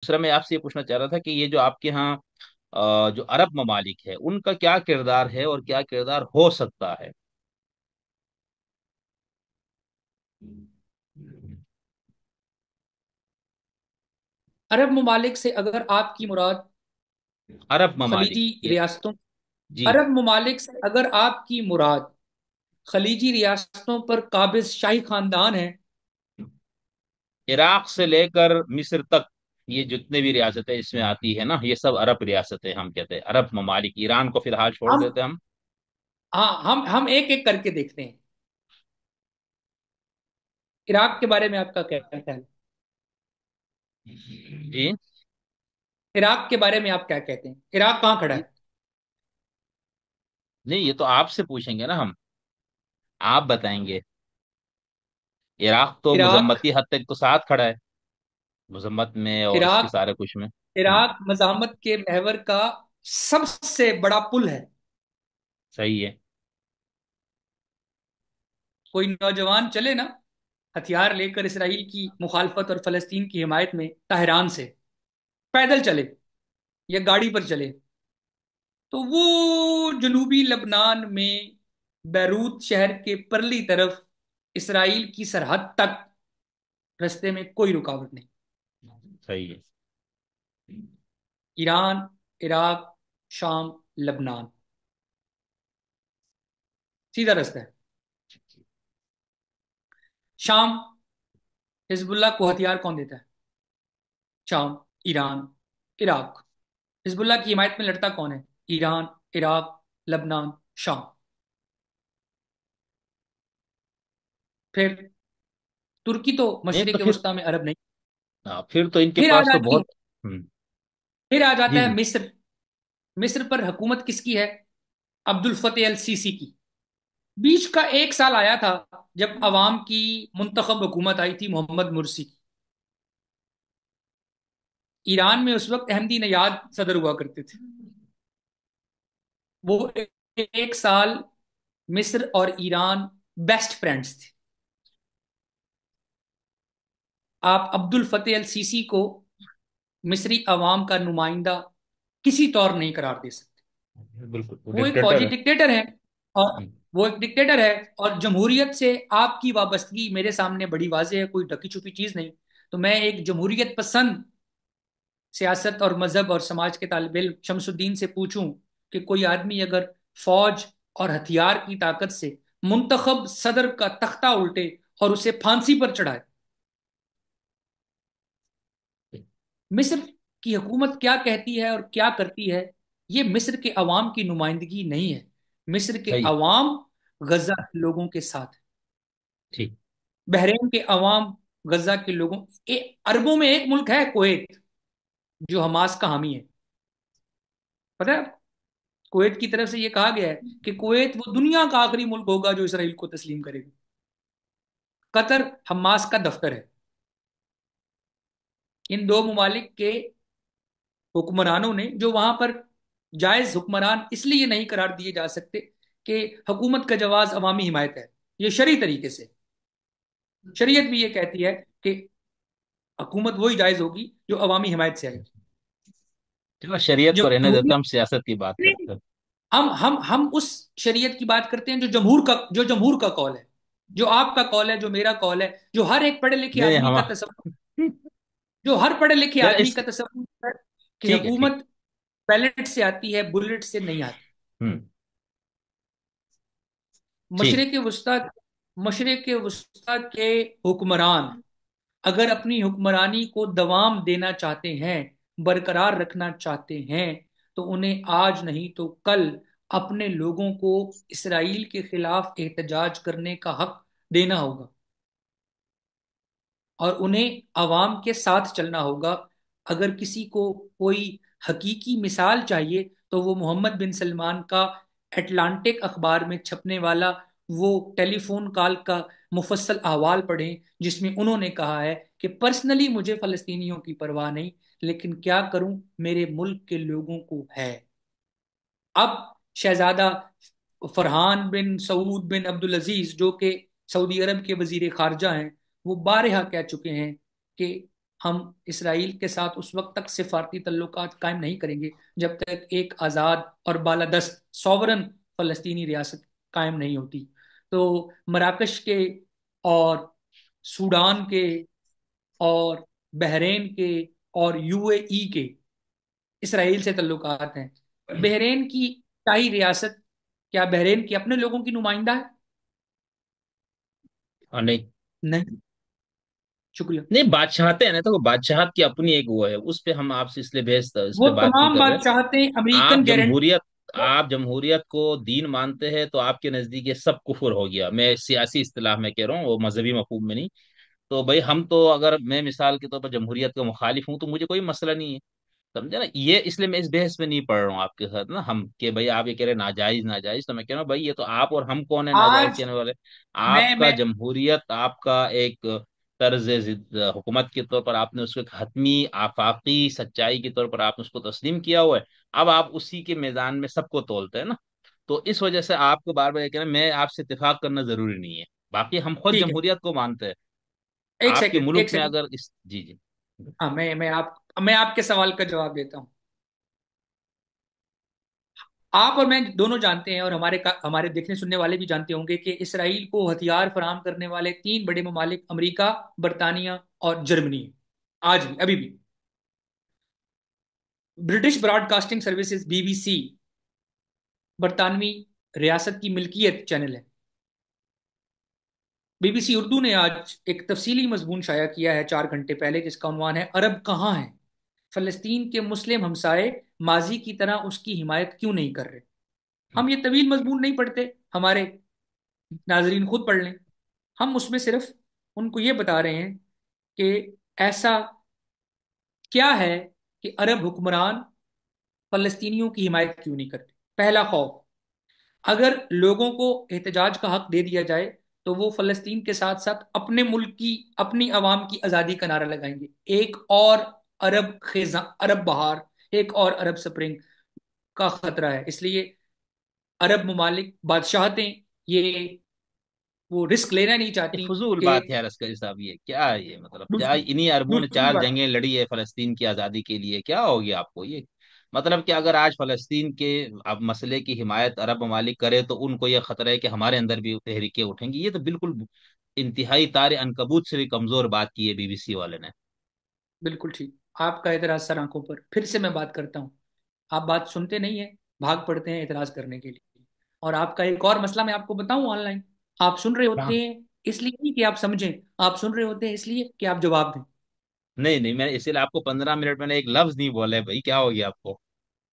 दूसरा मैं आपसे ये पूछना चाह रहा था कि ये जो आपके यहाँ जो अरब ममालिक है उनका क्या किरदार है और क्या किरदार हो सकता है। अरब ममालिक से अगर आपकी मुराद अरब ममालिक खलीजी ये। रियासतों, जी। अरब ममालिक से अगर आपकी मुराद खलीजी रियासतों पर काबिज शाही खानदान है। इराक से लेकर मिस्र तक ये जितने भी रियासतें इसमें आती है ना, ये सब अरब रियासतें हम कहते हैं, अरब ममालिक। ईरान को फिलहाल छोड़ हम देते हैं हम। हाँ, हम एक एक करके देखते हैं। इराक के बारे में आपका क्या कहना है? जी। इराक के बारे में आप क्या कहते हैं? इराक कहाँ खड़ा है? नहीं, ये तो आपसे पूछेंगे ना हम, आप बताएंगे। इराक तो इराक मुजम्मती हद तक तो साथ खड़ा है, मुजम्मत में और उसके इराक सारे कुछ में। इराक मज़ाहमत के महवर का सबसे बड़ा पुल है। सही है। कोई नौजवान चले ना हथियार लेकर इसराइल की मुखालफत और फलस्तीन की हिमायत में, तहरान से पैदल चले या गाड़ी पर चले, तो वो जनूबी लबनान में बैरूत शहर के परली तरफ इसराइल की सरहद तक रास्ते में कोई रुकावट नहीं। सही है। ईरान, इराक, शाम, लबनान, सीधा रास्ता है। शाम, हिजबुल्लाह को हथियार कौन देता है? शाम, ईरान, इराक। हिजबुल्लाह की हिमायत में लड़ता कौन है? ईरान, इराक, लबनान, शाम। फिर तुर्की तो नहीं तो मशरिक फिर, वस्ता में अरब नहीं। फिर तो इनके फिर आ पास तो जाती है बहुत। हम्म। फिर आ जाता जी है जी। मिस्र। मिस्र पर हुकूमत किसकी है? अब्दुल फतेह अल सीसी की। बीच का एक साल आया था जब अवाम की मुंतखब हुकूमत आई थी मोहम्मद मुर्सी की। ईरान में उस वक्त अहमदी नयाद सदर हुआ करते थे। वो एक साल मिस्र और ईरान बेस्ट फ्रेंड्स थे। आप अब्दुल फतेह अल सीसी को मिस्री अवाम का नुमाइंदा किसी तौर नहीं करार दे सकते। बिल्कुल, वो वो एक डिक्टेटर फौजी है। डिक्टेटर है। और हम्म। वो एक डिक्टेटर है और जमहूरियत से आपकी वाबस्तगी मेरे सामने बड़ी वाज़ेह है, कोई ढकी छुपी चीज नहीं। तो मैं एक जमहूरियत पसंद सियासत और मजहब और समाज के तालिब इल्म शमसुद्दीन से पूछूं कि कोई आदमी अगर फौज और हथियार की ताकत से मुंतखब सदर का तख्ता उल्टे और उसे फांसी पर चढ़ाए, मिस्र की हुकूमत क्या कहती है और क्या करती है, ये मिस्र के अवाम की नुमाइंदगी नहीं है। मिस्र के सही। अवाम गजा के लोगों के साथ है। ठीक। बहरीन के अवाम गजा के लोगों, अरबों में एक मुल्क है कुवैत, जो हमास का हामी है। पता है? कुवैत की तरफ से यह कहा गया है कि कुवैत वो दुनिया का आखिरी मुल्क होगा जो इसराइल को तस्लीम करेगा। कतर हमास का दफ्तर है। इन दो ममालिक के हुक्मरानों ने, जो वहां पर जायज हुक्मरान इसलिए नहीं करार दिए जा सकते कि हुकूमत का जवाज अवामी हिमायत है, ये शरई तरीके से। शरीयत भी ये कहती है कि हुकूमत वही जायज होगी जो अवामी हिमायत से आएगी। चलो, शरीयत जो को रहने देते जमहूरियत, हैं, हम सियासत की बात करते हैं। हम उस शरीयत की बात करते हैं जो जमहूर का कॉल है, जो आपका कॉल है, जो मेरा कॉल है, जो हर एक पढ़े लिखे नहीं आदमी हम। का तस्वुर, जो हर पढ़े लिखे चलो आदमी इस। का तस्वुर है कि ठीक है, ठीक। हुकूमत बैलेट से आती है, बुलेट से नहीं आती। हम्म। ठीक। मशरक वस्ता मशरक वस्ता के हुक्मरान अगर अपनी हुक्मरानी को दवाम देना चाहते हैं, बरकरार रखना चाहते हैं, तो उन्हें आज नहीं तो कल अपने लोगों को इसराइल के खिलाफ एहतजाज करने का हक देना होगा और उन्हें अवाम के साथ चलना होगा। अगर किसी को कोई हकीकी मिसाल चाहिए तो वो मोहम्मद बिन सलमान का एटलांटिक अखबार में छपने वाला वो टेलीफोन कॉल का मुफस्सल अहवाल पढ़ें, जिसमें उन्होंने कहा है कि पर्सनली मुझे फ़लस्तीनियों की परवाह नहीं, लेकिन क्या करूं, मेरे मुल्क के लोगों को है। अब शहजादा फरहान बिन सऊद बिन अब्दुल अजीज, जो कि सऊदी अरब के वजीर खारजा हैं, वो बारहा कह चुके हैं कि हम इसराइल के साथ उस वक्त तक सिफारती तल्लुकात कायम नहीं करेंगे जब तक एक आज़ाद और बालादस्त सॉवरन फ़लस्तीनी रियासत कायम नहीं होती। तो मराकश के और सूडान के और बहरेन के और यूएई के इसराइल से तल्लुकात हैं। बहरेन की शाही रियासत क्या बहरेन के अपने लोगों की नुमाइंदा है? और नहीं, नहीं। शुक्रिया। नहीं बादशाहते हैं ना, तो वो बादशाहत की अपनी एक वो है, उस पे हम आपसे इसलिए बहस इस वो पे बात नहीं तमाम कर रहे। बादशाहतें आप अमेरिकन गारंटी। जमहूरियत आप जमहूरियत को दीन मानते हैं, तो आपके नजदीक ये सब कुफर हो गया। मैं सियासी इस्तिलाह में कह रहा हूँ, वो मजहबी मफहूम में नहीं। तो भाई हम तो, अगर मैं मिसाल के तौर पर जमहूरियत का मुखालिफ हूँ, तो मुझे कोई मसला नहीं है। समझे ना, ये इसलिए मैं इस बहस में नहीं पढ़ रहा हूँ आपके साथ ना, हम कि भाई आप ये कह रहे हैं नाजायज नाजायज, तो मैं कह रहा हूँ भाई ये तो आप और हम कौन है नाजायज आज कहने वाले। आपका मैं जमहूरियत, आपका एक तर्ज हुकूमत के तौर पर आपने उसको एक हतमी आफाकी सच्चाई के तौर पर आपने उसको तस्लीम किया हुआ है। अब आप उसी के मैदान में सबको तोलते हैं ना। तो इस वजह से आपको बार बार ये कहना, मैं आपसे इत्तेफाक करना जरूरी नहीं है। बाकी हम खुद ठीक है। जमहूरियत को मानते हैं। एक आपके सेकंड, मुल्क एक में सेकंड। अगर इस, जी जी। हाँ, मैं आपके सवाल का जवाब देता हूँ। आप और मैं दोनों जानते हैं, और हमारे देखने सुनने वाले भी जानते होंगे कि इसराइल को हथियार फराहम करने वाले तीन बड़े ममालिक अमेरिका, बरतानिया और जर्मनी है। आज भी, अभी भी। ब्रिटिश ब्रॉडकास्टिंग सर्विसेज बीबीसी बरतानवी रियासत की मिल्कियत चैनल है। बीबीसी उर्दू ने आज एक तफसीली मजमून शाया किया है 4 घंटे पहले, जिसका उन्वान है अरब कहाँ है, फलस्तीन के मुस्लिम हमसाए माजी की तरह उसकी हिमायत क्यों नहीं कर रहे। हम ये तवील मजमून नहीं पढ़ते, हमारे नाजरीन खुद पढ़ लें। हम उसमें सिर्फ उनको ये बता रहे हैं कि ऐसा क्या है कि अरब हुक्मरान फलस्तीनियों की हिमायत क्यों नहीं करते। पहला खौफ, अगर लोगों को एहतजाज का हक दे दिया जाए तो वो फलस्तीन के साथ साथ अपने मुल्क की, अपनी आवाम की आज़ादी का नारा लगाएंगे। एक और अरब खेजा, अरब बहार, एक और अरब स्प्रिंग का खतरा है। इसलिए अरब ममालिक बादशाहतें ये वो रिस्क लेना नहीं ये चाहती फजूल कि बात है यार अस्करी साहब, ये क्या है, ये मतलब क्या, दूसरी इन्हीं अरबों ने दूसरी चार बात। जंगें लड़ी है फलस्तीन की आज़ादी के लिए, क्या हो गया आपको ये। मतलब कि अगर आज फलस्तीन के अब मसले की हिमायत अरब ममालिक करे, तो उनको ये खतरा है कि हमारे अंदर भी तहरीकें उठेंगी। ये तो बिल्कुल इंतहाई तारे अनकबूत से भी कमजोर बात की है बीबीसी वाले ने। बिल्कुल ठीक। आपका एतराज सर आंखों पर। फिर से मैं बात करता हूँ, आप बात सुनते नहीं है, भाग पड़ते हैं एतराज करने के लिए। और आपका एक और मसला मैं आपको बताऊं ऑनलाइन, आप सुन रहे हाँ। होते हैं इसलिए नहीं कि आप समझें, आप सुन रहे होते हैं इसलिए कि आप जवाब दें। नहीं नहीं, मैंने इसीलिए आपको 15 मिनट मैंने एक लफ्ज नहीं बोला है भाई, क्या हो गया आपको।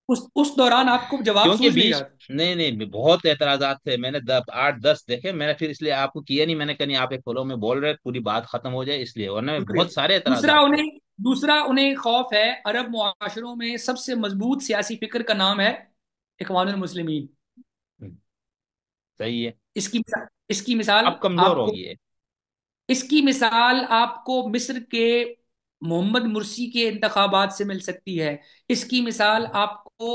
उस दौरान आपको जवाब क्योंकि सूझ नहीं बीच, रहा था। नहीं नहीं, बहुत एतराजात थे, मैंने 8 10 देखे मैंने, फिर इसलिए आपको किया नहीं मैंने, कहा नहीं आप एक फ्लो में बोल रहे पूरी बात खत्म हो जाए इसलिए, वरना शुक्रिया। बहुत सारे दूसरा एतराजात थे। उन्हें दूसरा उन्हें खौफ है, अरब मुआशरों में सबसे मजबूत सियासी फिक्र का नाम है इखवानुल मुस्लिमीन। हम्म, सही है। इसकी मिसाल अब कमजोर आपको होगी ये। इसकी मिसाल आपको मिस्र के मोहम्मद मुर्सी के इंतखाबात से मिल सकती है। इसकी मिसाल आपको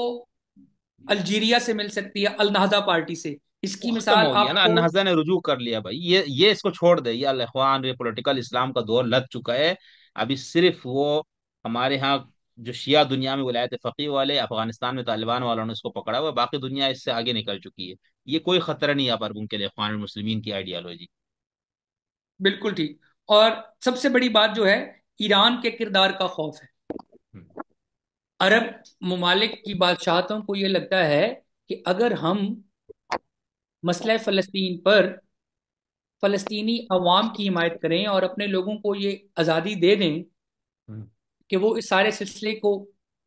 अल्जीरिया से मिल सकती है, अल नहदा पार्टी से। वो इसकी खत्म मिसाल हो गया ना, आपको अन्नहज़ा ने रुजू कर लिया भाई, ये इसको छोड़ दे, ये अल इख्वान, ये पॉलिटिकल इस्लाम का दौर लग चुका है। अभी सिर्फ वो हमारे यहाँ जो शिया दुनिया में विलायत फकीह वाले, अफगानिस्तान में तालिबान वालों ने इसको पकड़ा हुआ है, बाकी दुनिया इससे आगे निकल चुकी है। ये कोई खतरा नहीं है अब अरबों के लिए इख्वान मुस्लिमीन की आइडियालॉजी। बिल्कुल ठीक। और सबसे बड़ी बात जो है, ईरान के किरदार का खौफ है। अरब ममालिक की बादशाहतों को ये लगता है कि अगर हम मसले फ़लस्तीन पर फ़लस्तीनी अवाम की हिमायत करें और अपने लोगों को ये आज़ादी दे दें कि वो इस सारे सिलसिले को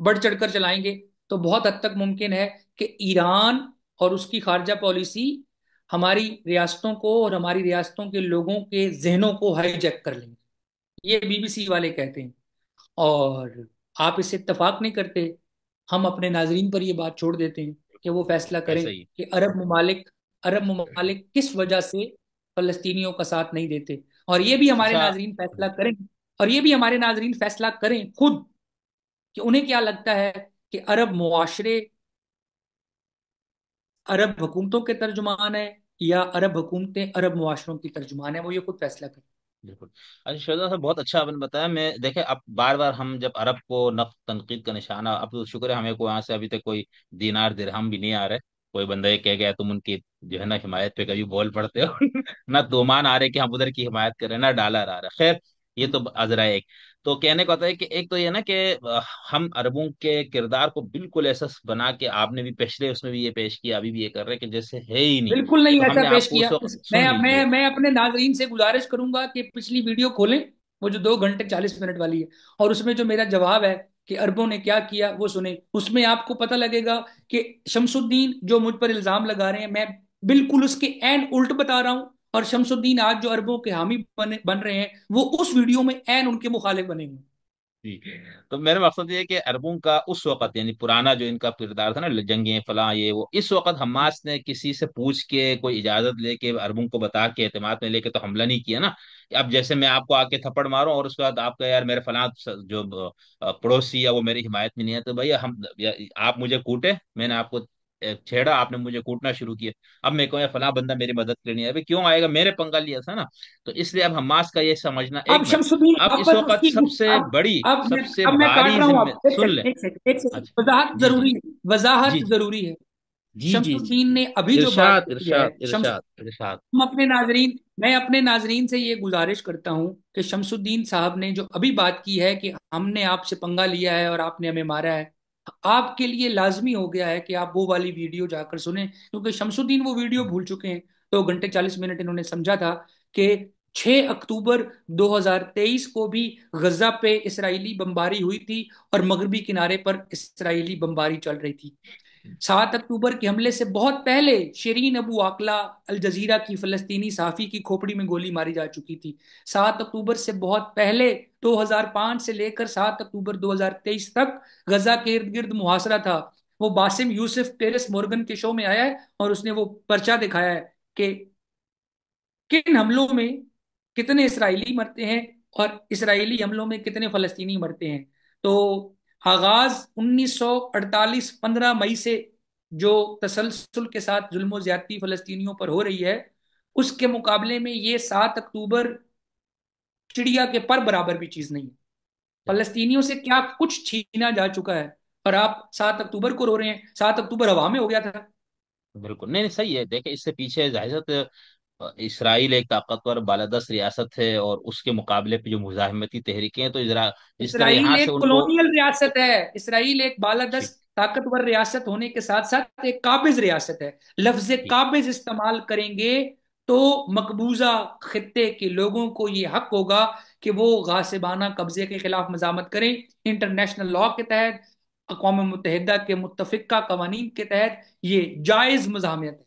बढ़ चढ़कर चलाएंगे, तो बहुत हद तक मुमकिन है कि ईरान और उसकी खारजा पॉलिसी हमारी रियासतों को और हमारी रियासतों के लोगों के जहनों को हाईजैक कर लेंगे। ये बीबीसी वाले कहते हैं। और आप इससे इत्तेफाक नहीं करते, हम अपने नाजरीन पर ये बात छोड़ देते हैं कि वो फैसला करें ऐसा ही। कि अरब ममालिक किस वजह से फलस्तीनियों का साथ नहीं देते। और ये भी हमारे अच्छा। नाजरीन फैसला करें, और ये भी हमारे नाजरीन फैसला करें खुद कि उन्हें क्या लगता है कि अरब मुआशरे अरब हुकूमतों के तर्जुमान है या अरब हुकूमतें अरब मुआशरों की तर्जुमान है। वो ये खुद फैसला करें। बिल्कुल। अच्छा शहजाद साहब, बहुत अच्छा आपने बताया। मैं देखे अब बार बार हम जब अरब को नक़्द तनकीद का निशाना, अब तो शुक्र है हमें को यहाँ से अभी तक कोई दीनार दिरहम भी नहीं आ रहे। कोई बंदा ये कह गया तुम उनकी जो है ना हिमायत पे कभी बोल पड़ते हो ना दोमान आ रहे कि हम उधर की हिमायत कर रहे हैं, ना डॉलर आ रहा है। खैर ये तो अजरा एक। तो कहने को आता है कि एक तो ये ना कि हम अरबों के किरदार को बिल्कुल ऐसा बना के, आपने भी पिछले उसमें भी ये पेश किया, अभी भी ये कर रहे हैं कि जैसे है ही नहीं। बिल्कुल नहीं तो ऐसा हमने पेश आपको किया। उस वक्त सुन लीजिए। मैं अपने नाजरीन से गुजारिश करूंगा कि पिछली वीडियो खोलें, वो जो 2 घंटे 40 मिनट वाली है, और उसमें जो मेरा जवाब है कि अरबों ने क्या किया वो सुने। उसमें आपको पता लगेगा कि शमसुद्दीन जो मुझ पर इल्जाम लगा रहे हैं, मैं बिल्कुल उसके एन उल्ट बता रहा हूं। और शमसुद्दीन आज जो अरबों के हामी बन रहे हैं, वो उस वीडियो में एन उनके मुखालिफ बने हुए हैं। जी। तो मेरा मकसद ये है कि अरबों का उस वक्त, यानी पुराना जो इनका किरदार था ना, जंगे फलां ये वो, इस वक्त हमास ने किसी से पूछ के कोई इजाजत लेके अरबों को बता के एतमाद में लेके तो हमला नहीं किया ना। अब जैसे मैं आपको आके थप्पड़ मारूं और उसके बाद आपका यार मेरे फलां जो पड़ोसी या वो मेरी हिमायत में नहीं है, तो भैया हम आप मुझे कूटे, मैंने आपको छेड़ा, आपने मुझे कूटना शुरू किया। अब मैं कहूँ यार फलां बंदा मेरी मदद के लिए नहीं है, अभी क्यों आएगा, मेरे पंगा लिया था ना। तो इसलिए अब हमास का ये समझना, अब एक मिनट, शमसुद्दीन अब अब इस बस वक्त उसकी सबसे बड़ी, सबसे अब मैं काट भारी रहा हूं। जिम्मे, आप एक सुन ले। सेकंड एक सेकंड एक सेकंड, अच्छा। वजाहत जी जी। जरूरी है। जी वजाहत जी। जरूरी है। जी जी जी। शमसुद्दीन ने अभी जो बात इरशाद की है, इरशाद इरशाद इरशाद। हम अपने नाजरीन मैं अपने नाजरीन से ये गुजारिश करता हूं कि शमसुद्दीन साहब ने जो अभी बात की है कि हमने आपसे पंगा लिया है और आपने हमें मारा है, आपके लिए लाजमी हो गया है कि आप वो वाली वीडियो जाकर सुने, क्योंकि शमसुद्दीन वो वीडियो भूल चुके हैं। 2 घंटे 40 मिनट इन्होंने समझा था कि 6 अक्टूबर 2023 को भी गजा पे इसराइली बमबारी हुई थी और मगरबी किनारे पर इसराइली बमबारी चल रही थी। 7 अक्टूबर के हमले से बहुत पहले शिरीन अबू आकला अल जजीरा की फलस्तीनी सहाफी की खोपड़ी में गोली मारी जा चुकी थी। 7 अक्टूबर से बहुत पहले 2005 से लेकर 7 अक्टूबर 2023 तक गजा के इर्द गिर्द मुहासरा था। वो बासिम यूसुफ टेरेस मॉर्गन के शो में आया है और उसने वो पर्चा दिखाया है कि किन हमलों में कितने इसराइली मरते हैं और इसराइली हमलों में कितने फलस्तीनी मरते हैं। तो आगाज 1948 15 मई से जो तसलसल के साथ जुल्म ज्यादती फलस्तीनियों पर हो रही है, उसके मुकाबले में ये 7 अक्टूबर चिड़िया के पर बराबर भी चीज नहीं है। फलस्तीनियों से क्या कुछ छीना जा चुका है, और आप 7 अक्टूबर को रो रहे हैं। 7 अक्टूबर हवा में हो गया था। बिल्कुल नहीं नहीं, सही है। देखे इससे पीछे जाहिर सी बात है, इसराइल एक ताकतवर बालादस्त रियासत है और उसके मुकाबले पे जो मुजाहिमती तहरीकें हैं, तो जिस तरह इसराइल यहाँ से एक उनको। कॉलोनियल रियासत है। इसराइल एक ठीक बालादस्त ताकतवर रियासत होने के साथ साथ एक काबिज रियासत है। लफ्ज ठीक। काबिज इस्तेमाल करेंगे तो मकबूजा खित्ते के लोगों को ये हक होगा कि वो गासिबाना कब्जे के खिलाफ मजामत करें, इंटरनेशनल लॉ के तहत, अक़वाम मुत्तहिदा के मुत्तफिका कवानीन के तहत ये जायज मजामियत है।